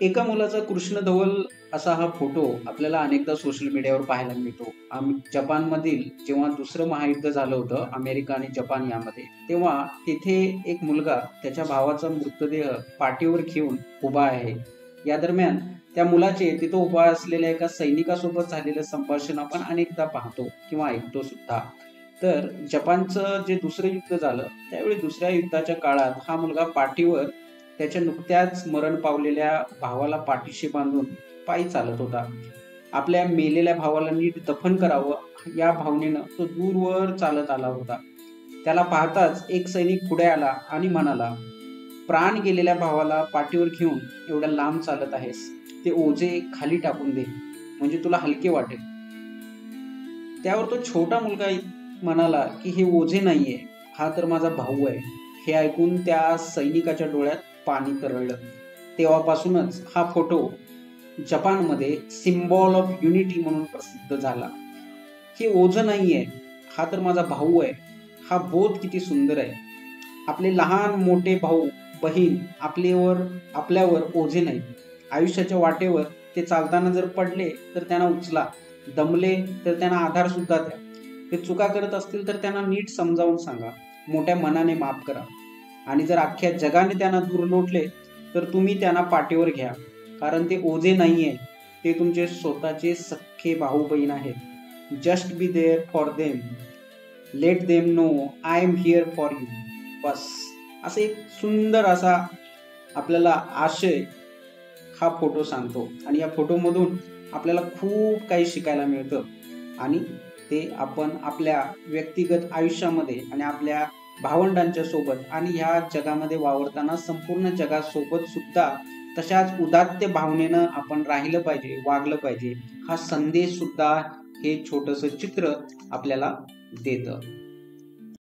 एका मुलाचा कृष्णधवल असा हा फोटो आपल्याला अनेकदा सोशल मीडियावर पाहायला मिळतो. जपानमधील जेव्हा दुसरं महायुद्ध झालं होतं अमेरिका आणि जपान यामध्ये, तेव्हा तिथे एक मुलगा त्याच्या भावाचा मृतदेह पाठीवर घेऊन उभा आहे. या दरम्यान त्या मुलाचे तिथं उभा असलेल्या एका सैनिकासोबत झालेलं संभाषण आपण अनेकदा पाहतो किंवा ऐकतो सुद्धा. तर जपानचं जे दुसरं युद्ध झालं त्यावेळी दुसऱ्या युद्धाच्या काळात हा मुलगा पाठीवर त्याच्या नुकत्याच मरण पावलेल्या भावाला पाठीशी बांधून पायी चालत होता. आपल्या मेलेल्या भावाला नीट दफन करावं या भावनेनं तो दूरवर चालत आला होता. त्याला पाहताच एक सैनिक पुढे आला आणि म्हणाला, प्राण गेलेल्या भावाला पाठीवर घेऊन एवढ्या लांब चालत आहेस, ते ओझे खाली टाकून दे म्हणजे तुला हलके वाटेल. त्यावर तो छोटा मुलगा म्हणाला की हे ओझे नाहीये, हा तर माझा भाऊ आहे. हे ऐकून त्या सैनिकाच्या डोळ्यात पाणी तरळलं. तेव्हापासूनच हा फोटो जपानमध्ये सिम्बॉल ऑफ युनिटी म्हणून प्रसिद्ध झाला. हे ओझं नाहीये, हा तर माझा भाऊ आहे. हा बोध किती सुंदर आहे. आपले लहान मोठे भाऊ बहीण आपल्यावर ओझे नाही. आयुष्याच्या वाटेवर ते चालताना जर पडले तर त्यांना उचला, दमले तर त्यांना आधार सुद्धा द्या. ते चुका करत असतील तर त्यांना नीट समजावून सांगा, मोठ्या मनाने माफ करा. आणि जर अख्ख्या जगाने त्यांना दूर लोटले तर तुम्ही त्यांना पाठीवर घ्या, कारण ते ओझे नाहीये, ते तुमचे स्वतःचे सख्खे भाऊ बहीण आहेत. Just be there for them, let them know I am here for you. बस असं एक सुंदर असा आपल्याला आशय हा फोटो सांगतो. आणि या फोटोमधून आपल्याला खूप काही शिकायला मिळतं आणि ते आपण आपल्या व्यक्तिगत आयुष्यामध्ये आणि आपल्या भावंडांच्या सोबत आणि ह्या जगामध्ये वावरताना संपूर्ण जगासोबत सुद्धा तशाच उदात्त भावनेनं आपण राहिलं पाहिजे, वागलं पाहिजे. हा संदेश सुद्धा हे छोटंसं चित्र आपल्याला देतं.